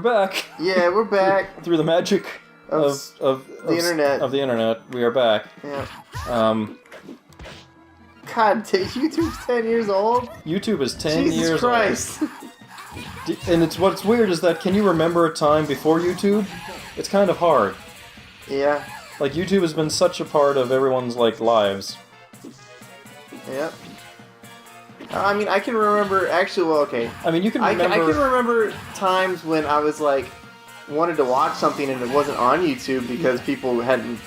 back. Yeah, we're back. Through the magic of the internet. Of the internet, we are back. Yeah. God, YouTube's 10 years old? YouTube is 10 Jesus years Christ. old. And what's weird is that, can you remember a time before YouTube? It's kind of hard. Yeah. Like, YouTube has been such a part of everyone's, like, lives. Yep. I mean, I can remember, actually, well, okay. I mean, you can remember... I can remember times when I was, like, wanted to watch something and it wasn't on YouTube because people hadn't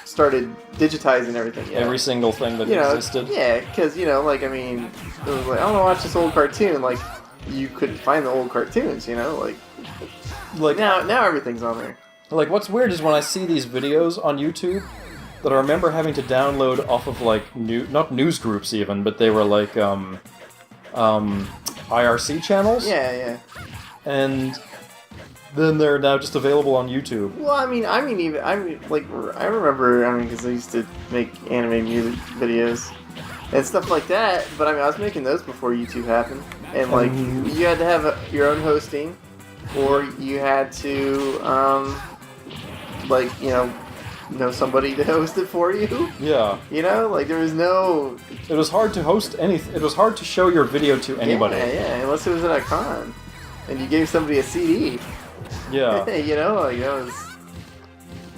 started digitizing everything yet. Every single thing that existed. Yeah, because, like, I mean, it was like, I want to watch this old cartoon. Like, you couldn't find the old cartoons, like now everything's on there. Like, what's weird is when I see these videos on YouTube that I remember having to download off of, like, not news groups even, but they were, like, IRC channels. Yeah. And then they're now just available on YouTube. Well, I mean, I remember, because I used to make anime music videos and stuff like that, but I mean, I was making those before YouTube happened. And, like, you had to have your own hosting, or you had to, know somebody to host it for you. Yeah. Like, there was no... It was hard to host anything. It was hard to show your video to anybody. Yeah, unless it was at a con. And you gave somebody a CD. Yeah. Like, that was...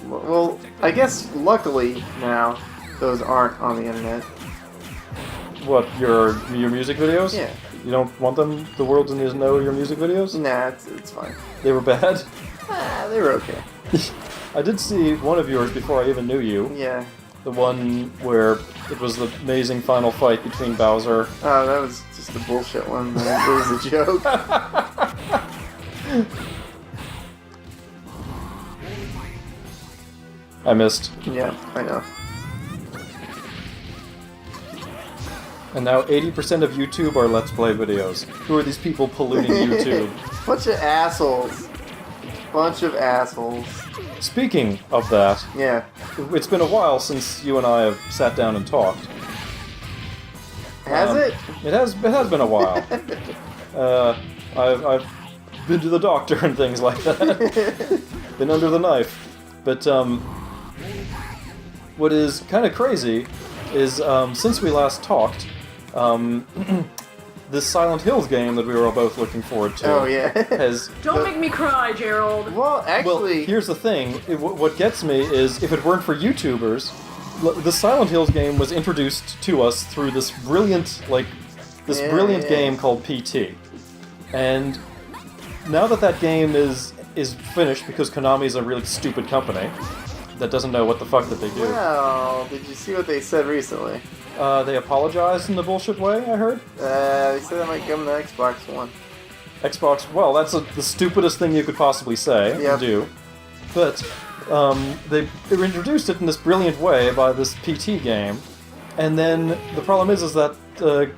Well, I guess, luckily, now, those aren't on the internet. What, your music videos? Yeah. You don't want the world to know your music videos? Nah, it's fine. They were bad? They were okay. I did see one of yours before I even knew you. Yeah. The one where it was the amazing final fight between Bowser. Oh, that was just a bullshit one. It was a joke. I missed. Yeah, I know. And now 80% of YouTube are Let's Play videos. Who are these people polluting YouTube? Bunch of assholes. Speaking of that, yeah, it's been a while since you and I have sat down and talked. Has it? It has been a while. I've been to the doctor and things like that. Been under the knife. But what is kind of crazy is since we last talked, this Silent Hills game that we were all both looking forward to. Oh, yeah. Don't make me cry, Gerald. Well, actually... Well, here's the thing. What gets me is, if it weren't for YouTubers, the Silent Hills game was introduced to us through this brilliant, brilliant game called PT. And now that game is finished, because Konami's a really stupid company that doesn't know what the fuck that they do. Well, did you see what they said recently? They apologized in the bullshit way, I heard? They said that might come to Xbox One. Xbox, well, that's the stupidest thing you could possibly say and do. But they introduced it in this brilliant way by this PT game, and then the problem is that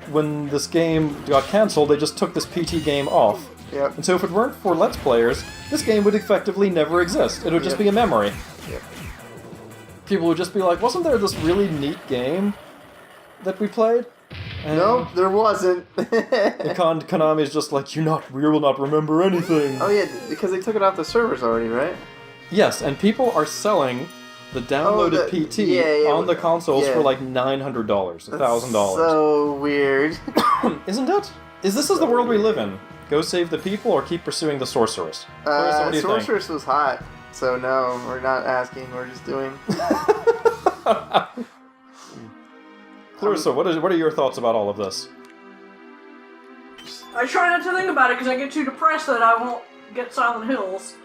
when this game got cancelled, they just took this PT game off. Yep. And so if it weren't for Let's Players, this game would effectively never exist. It would just be a memory. Yep. People would just be like, wasn't there this really neat game that we played? And no, there wasn't. Konami's just like, you will not remember anything. Oh yeah, because they took it off the servers already, right? Yes, and people are selling the downloaded PT on the consoles for like $900, $1,000. So weird. Isn't it? Is this the world we live in? Go save the people or keep pursuing the sorceress? Sorceress was hot, so no, we're not asking, we're just doing. Clarissa, what are your thoughts about all of this? I try not to think about it because I get too depressed that I won't get Silent Hills.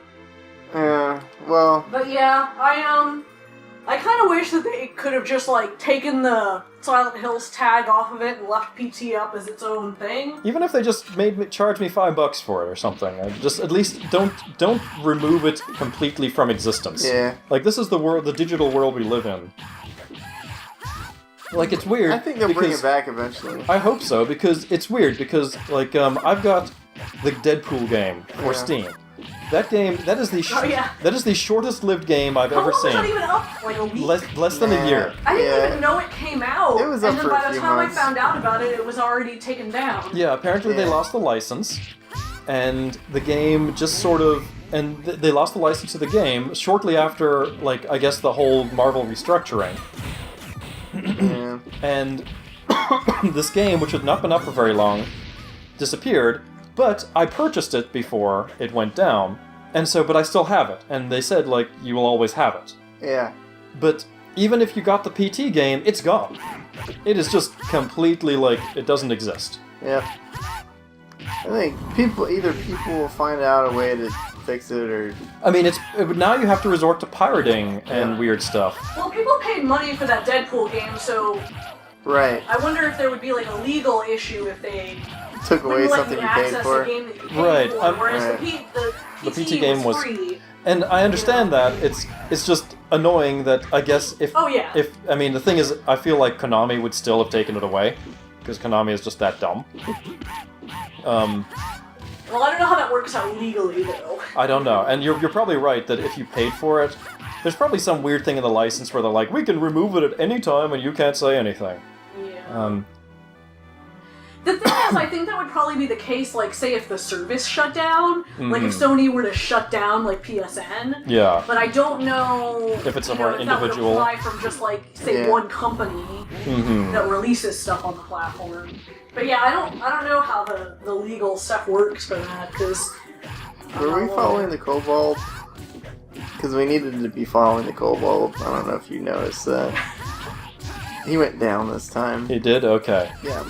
Well... But yeah, I kind of wish that they could have just, taken the Silent Hills tag off of it and left PT up as its own thing. Even if they just charge me $5 for it or something. Just at least don't remove it completely from existence. Yeah. This is the digital world we live in. It's weird. I think they'll bring it back eventually. I hope so, because it's weird, because, I've got the Deadpool game for Steam. That game, that is the shortest-lived game I've ever seen. How long was that even up? Like a week? Less than a year. I didn't even know it came out. It was up for a few months. And then by the time I found out about it, it was already taken down. Yeah, apparently they lost the license. and the game just sort of... And they lost the license to the game shortly after, like, I guess the whole Marvel restructuring. Yeah. And this game, which had not been up for very long, disappeared, but I purchased it before it went down, and so, but I still have it, and they said, like, you will always have it. Yeah. But even if you got the PT game, it's gone. It is just completely, like, it doesn't exist. Yep. I think people will find out a way to fix it, or... I mean, now you have to resort to pirating and Yeah. weird stuff. Well, people paid money for that Deadpool game, so Right. I wonder if there would be like a legal issue if they Took away wouldn't let something you you paid access for. a game that you paid Right, for, whereas right. the The PT PT game was- free. And I understand that. It's just annoying that, I guess, Oh, yeah. I mean, the thing is, I feel like Konami would still have taken it away, because Konami is just that dumb. Well, I don't know how that works out legally, though. I don't know, and you're probably right that if you paid for it, there's probably some weird thing in the license where they're like, we can remove it at any time and you can't say anything. Yeah. The thing is, I think that would probably be the case, like, say if the service shut down, like if Sony were to shut down, like, PSN. Yeah. But I don't know If it's you a know, more if that would individual- apply from just, like, say Yeah. one company that releases stuff on the platform. But yeah, I don't know how the legal stuff works for that, because... Were we following the Kobold? Because we needed to be following the Kobold. I don't know if you noticed that. He went down this time. He did? Okay. Yeah.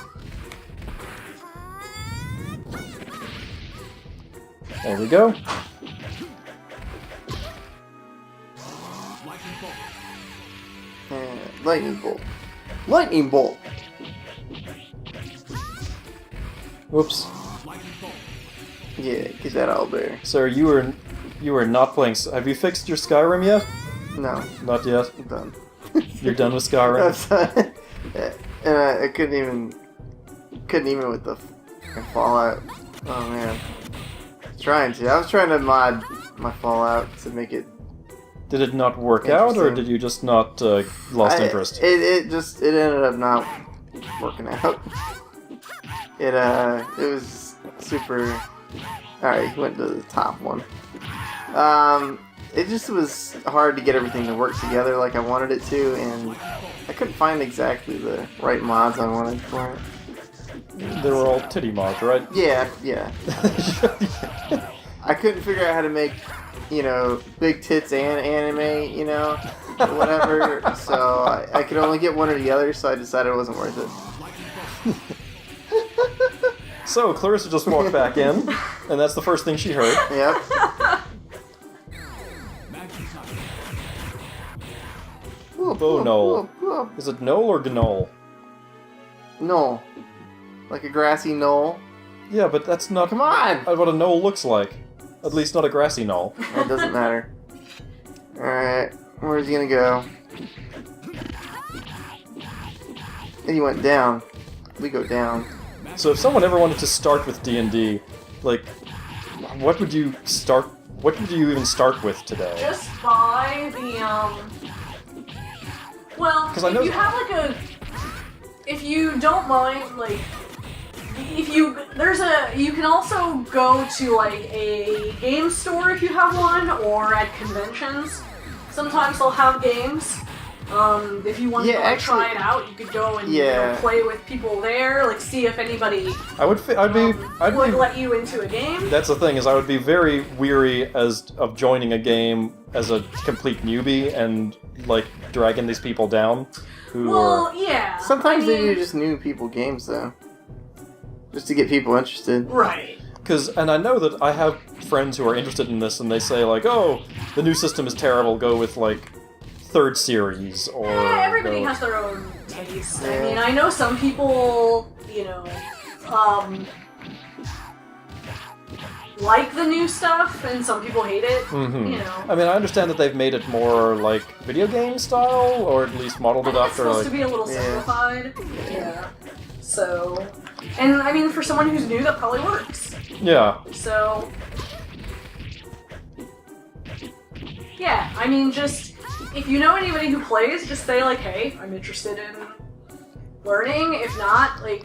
There we go. Lightning bolt. Lightning bolt! Whoops. Yeah, get that out there. Sir, you were not playing... Have you fixed your Skyrim yet? No, Not yet? I'm done. You're done with Skyrim? I'm done. And I couldn't even with the Fallout. Oh man. I was trying to mod my Fallout to make it... Did it not work out, or Interesting. did you just not lost interest? It ended up not working out. It was super... Alright, he went to the top one. It just was hard to get everything to work together like I wanted it to, and I couldn't find exactly the right mods I wanted for it. They were all titty mods, right? Yeah. I couldn't figure out how to make, big tits and anime, or whatever, so I could only get one or the other, so I decided it wasn't worth it. So, Clarissa just walked back in, and that's the first thing she heard. Yep. Oh, no. Is it knoll or gnoll? Knoll. Like a grassy knoll. Yeah, but that's not Come on! what a knoll looks like. At least not a grassy knoll. It doesn't matter. Alright, where's he gonna go? And he went down. We go down. So if someone ever wanted to start with D&D, like, what would you even start with today? Just buy the, well, 'Cause I know- if you have, like, if you don't mind, like, you can also go to, like, a game store if you have one, or at conventions. Sometimes they'll have games. If you wanted to like, try it out, you could go and play with people there, like see if anybody would let you into a game. That's the thing, is I would be very weary of joining a game as a complete newbie and like dragging these people down. Yeah. Sometimes they do just new people games though, just to get people interested. Right. And I know that I have friends who are interested in this, and they say like, "Oh, the new system is terrible. Go with like 3rd series or." Yeah, everybody has their own taste. Yeah. I mean, I know some people, like the new stuff, and some people hate it. Mm-hmm. I mean, I understand that they've made it more like video game style, or at least modeled it It's after supposed like. to be a little simplified. Yeah. So, and I mean, for someone who's new, that probably works. Yeah. So, yeah, I mean, just, if you know anybody who plays, just say, like, hey, I'm interested in learning. If not, like,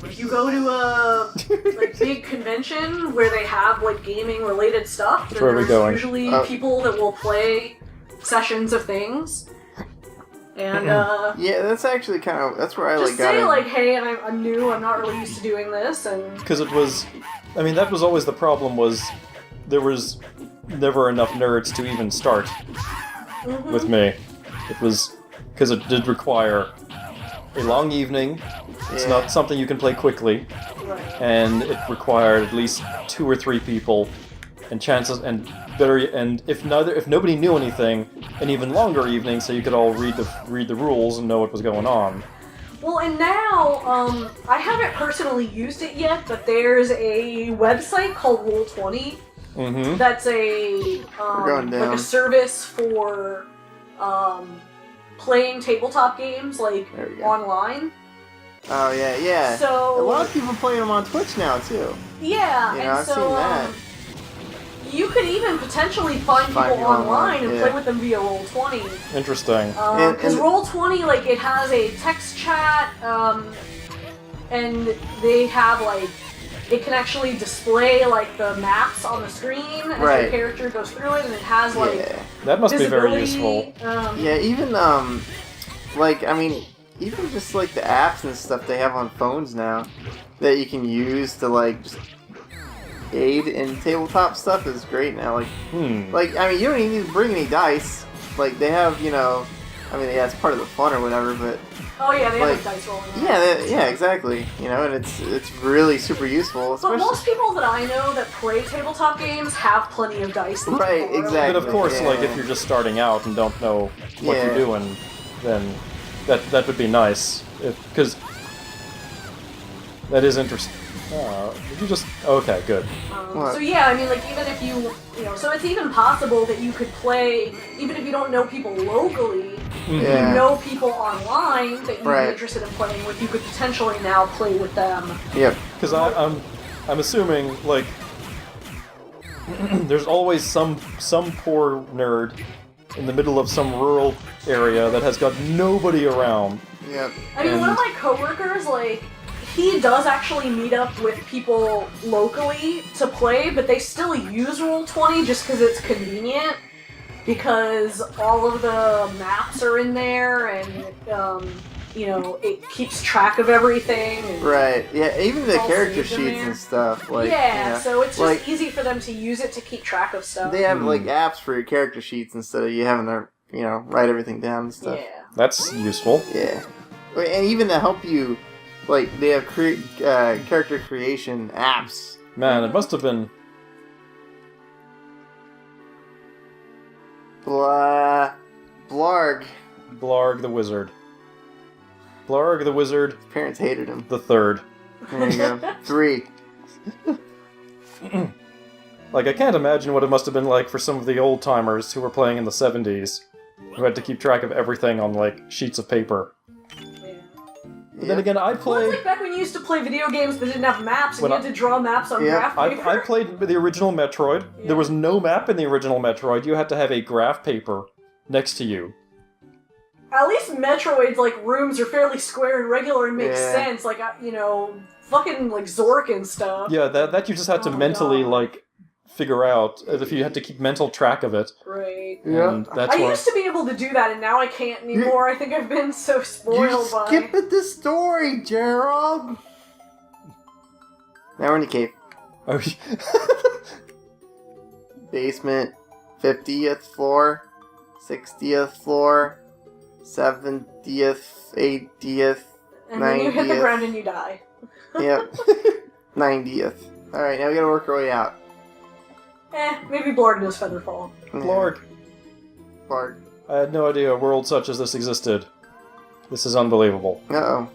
if you go to a like big convention where they have like gaming related stuff, then Where are we there's going? usually people that will play sessions of things. And Yeah, that's actually that's where I just like got say in. like, hey, I'm new, I'm not really used to doing this, and Because it was, I mean, that was always the problem, was there was never enough nerds to even start with me. It was, because it did require a long evening, it's not something you can play quickly, right. and it required at least 2 or 3 people, and chances, and if nobody knew anything, an even longer evening, so you could all read the rules and know what was going on. Well, and now, I haven't personally used it yet, but there's a website called Roll20 Mm-hmm. that's a going down. like a service for playing tabletop games like There we go. online. Oh yeah. So A lot of people playing them on Twitch now too. yeah, You know, and I've so seen that. you could even potentially find people people online online, and yeah. play with them via Roll20. Interesting. Because And- Roll20, like, it has a text chat, and they have, like, it can actually display, like, the maps on the screen as Right. your character goes through it, and it has, like, Yeah. That must be very visibility, useful. Yeah, even even just like the apps and stuff they have on phones now that you can use to like just aid in tabletop stuff is great now. Like you don't even need to bring any dice. Like they have, yeah, it's part of the fun or whatever. But Oh yeah, they have, like, like, dice rolling. yeah, exactly. And it's really super useful. But Especially most people that I know that play tabletop games have plenty of dice. Right, exactly. But of course, Yeah, like, yeah. if you're just starting out and don't know what Yeah. you're doing, then that would be nice. Because that is interesting. Did you just... Okay, good. What? So yeah, I mean, like, even if so it's even possible that you could play, even if you don't know people locally, Yeah. you know people online that you'd Right. be interested in playing with, you could potentially now play with them. Yep. Because I'm assuming, like, there's always some poor nerd in the middle of some rural area that has got nobody around. Yep. I mean, one of And- my coworkers, like, he does actually meet up with people locally to play, but they still use Roll20 just because it's convenient, because all of the maps are in there, and, it keeps track of everything. And Right. Yeah. Even the It's all character saved in sheets there. and stuff. Like yeah, so it's just like- easy for them to use it to keep track of stuff. They have like apps for your character sheets instead of you having to, write everything down and stuff. Yeah. That's useful. Yeah. And even to help you, like they have character creation apps. Man, it must have been... Blarg. Blarg the Wizard. Blarg the Wizard, His parents hated him. the third. There you go. 3. Like, I can't imagine what it must have been like for some of the old-timers who were playing in the 70s, who had to keep track of everything on, like, sheets of paper. Yeah. But then again, I Well, it's played... like back when you used to play video games that didn't have maps, and When you had to draw maps on Yeah, graph paper. I played the original Metroid. Yeah. There was no map in the original Metroid. You had to have a graph paper next to you. At least Metroid's, like, rooms are fairly square and regular and make Yeah. sense. Like, fucking, like, Zork and stuff. Yeah, that you just had to Oh, mentally, God. like, figure out, if you had to keep mental track of it. Right. And that's I what... used to be able to do that, and now I can't anymore. I think I've been so You spoiled by... skipped the story, Gerald. Now we're in the cave. Oh, Basement. 50th floor. 60th floor. 70th. 80th. And then you hit the 90th. ground and you die. Yep. 90th. Alright, now we gotta work our way out. Maybe Blord knows Featherfall. Blarg. Blarg. I had no idea a world such as this existed. This is unbelievable. Uh-oh.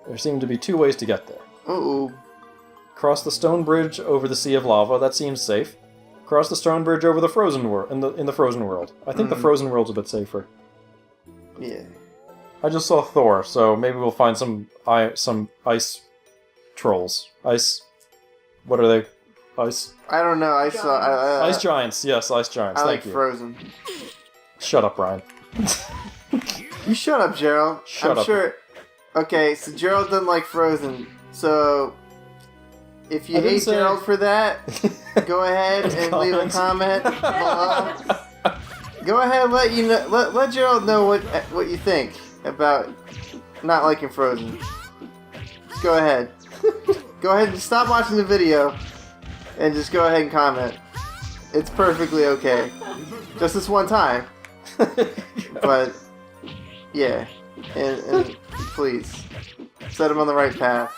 There seem to be 2 ways to get there. Uh-oh. Cross the stone bridge over the sea of lava, that seems safe. Cross the stone bridge over the frozen world, in the frozen world. I think the frozen world's a bit safer. Yeah. I just saw Thor, so maybe we'll find some ice trolls. What are they? Ice I don't know, I saw... ice giants. Yes, ice giants. I Thank like you. Frozen. Shut up, Brian. You shut up, Gerald. Shut I'm up. sure... Okay, so Gerald doesn't like Frozen. So if you I didn't hate say- Gerald for that, go ahead and leave a comment below. Go ahead and let Gerald know what you think about not liking Frozen. Just go ahead. Go ahead and stop watching the video and just go ahead and comment. It's perfectly okay. Just this one time. But yeah. And please set him on the right path.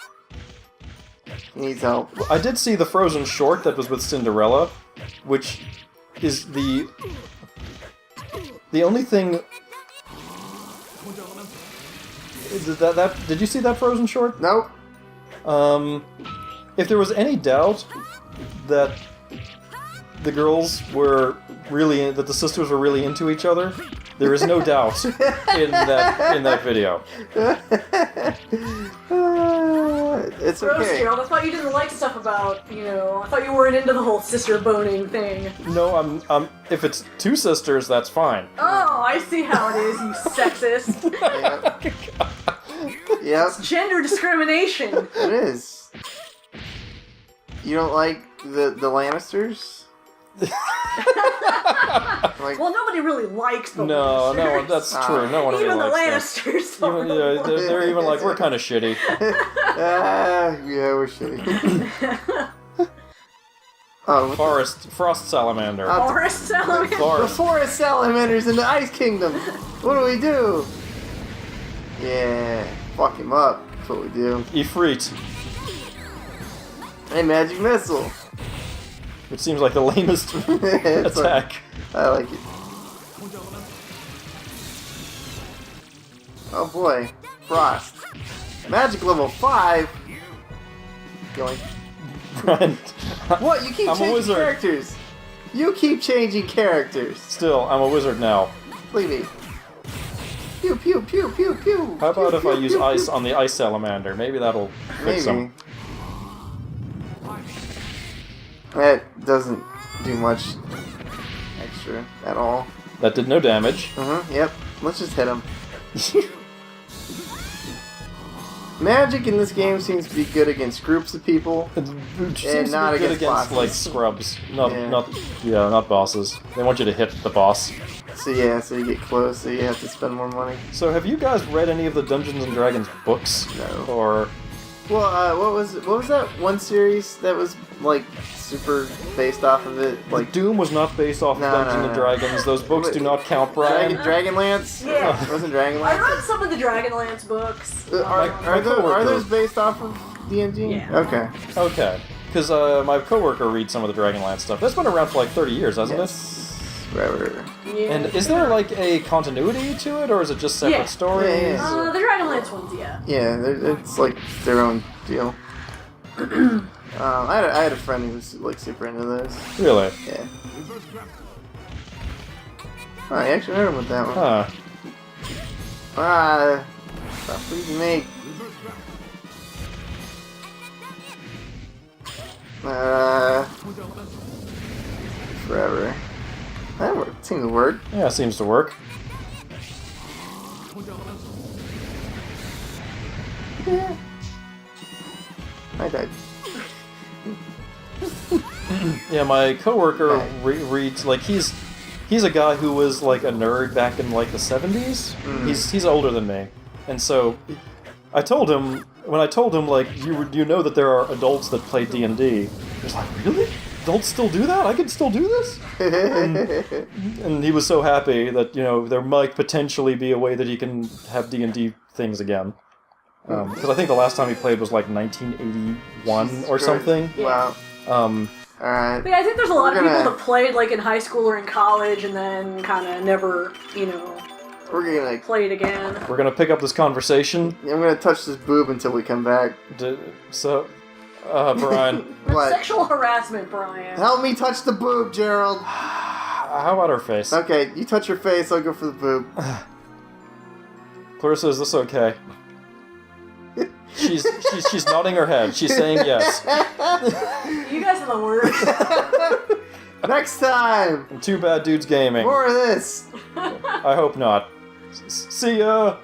He needs help. I did see the Frozen short that was with Cinderella, which is the only thing. Did you see that Frozen short? Nope. If there was any doubt that the girls were really that the sisters were really into each other, there is no doubt in that video. It's Gross, okay. Gerald. I thought you didn't like stuff about, I thought you weren't into the whole sister boning thing. No, I'm if it's two sisters, that's fine. Oh, I see how it is, you sexist. Yep, Gender discrimination. it is. You don't like the Lannisters? Like, Well, nobody really likes the No, Lannisters. that's true. No one Even really the likes Lannisters them. don't Even, really yeah, they're even like, we're kind of shitty. yeah, we're shitty. Oh, what Frost salamander. Forest salamander. the Forest. forest salamanders in the Ice Kingdom. What do we do? Yeah, fuck him up. That's what we do. Ifrit, Hey, magic missile. which seems like the lamest It's attack. I like it. Oh boy, Frost. Magic level 5. Going. Brian, What? You keep I'm a changing wizard. characters. You keep changing characters. Still, I'm a wizard now. Leave me. Pew pew pew pew pew. How about Pew, if I pew, use pew, ice pew. on the ice salamander? Maybe that'll fix Maybe. him. That doesn't do much extra at all. That did no damage. Yep. Let's just hit him. Magic in this game seems to be good against groups of people. It seems to not be good against against like bosses. scrubs, not Yeah. not bosses. They want you to hit the boss. So yeah, so you get close, so you have to spend more money. So have you guys read any of the Dungeons and Dragons books? No. Or Well, what was that one series that was like super based off of it? like Doom was not based off No, of Dungeons no, and no. Dragons. Those books do not count, Brian. Dragonlance? Yeah. Wasn't I Dragonlance? read some of the Dragonlance books. Are my those coworker- based off of D&D? Yeah. Okay. Okay, because my coworker reads some of the Dragonlance stuff. That's been around for like 30 years, hasn't Yes. Forever. Yeah. And is there like a continuity to it, or is it just separate Yeah. stories? Yeah, yeah. The Dragonlance ones, yeah. Yeah, it's like their own deal. I had a friend who was like super into those. Really? Yeah. Oh, I actually heard him with that one. Huh. Stop freezing me. Forever. That worked. Seemed to work. Yeah, seems to work. Yeah. I died. Yeah, my coworker Right. reads like he's a guy who was like a nerd back in like the 70s. He's older than me, and so I told him like you know that there are adults that play D&D. He was like, really? Adults still do that? I can still do this? And he was so happy that there might potentially be a way that he can have D&D things again. Because I think the last time he played was like 1981 or Jesus something. Wow. Alright. But yeah, I think there's a lot of We're people gonna- that played like in high school or in college and then kind of never, We're gonna. played again. We're gonna pick up this conversation. I'm gonna touch this boob until we come back. Brian, That's What? sexual harassment, Brian. Help me touch the boob, Gerald. how about her face? Okay, you touch her face. I'll go for the boob. Clarissa, is this okay? She's nodding her head. She's saying yes. You guys are the worst. Next time, Two Bad Dudes Gaming. more of this. I hope not. See ya.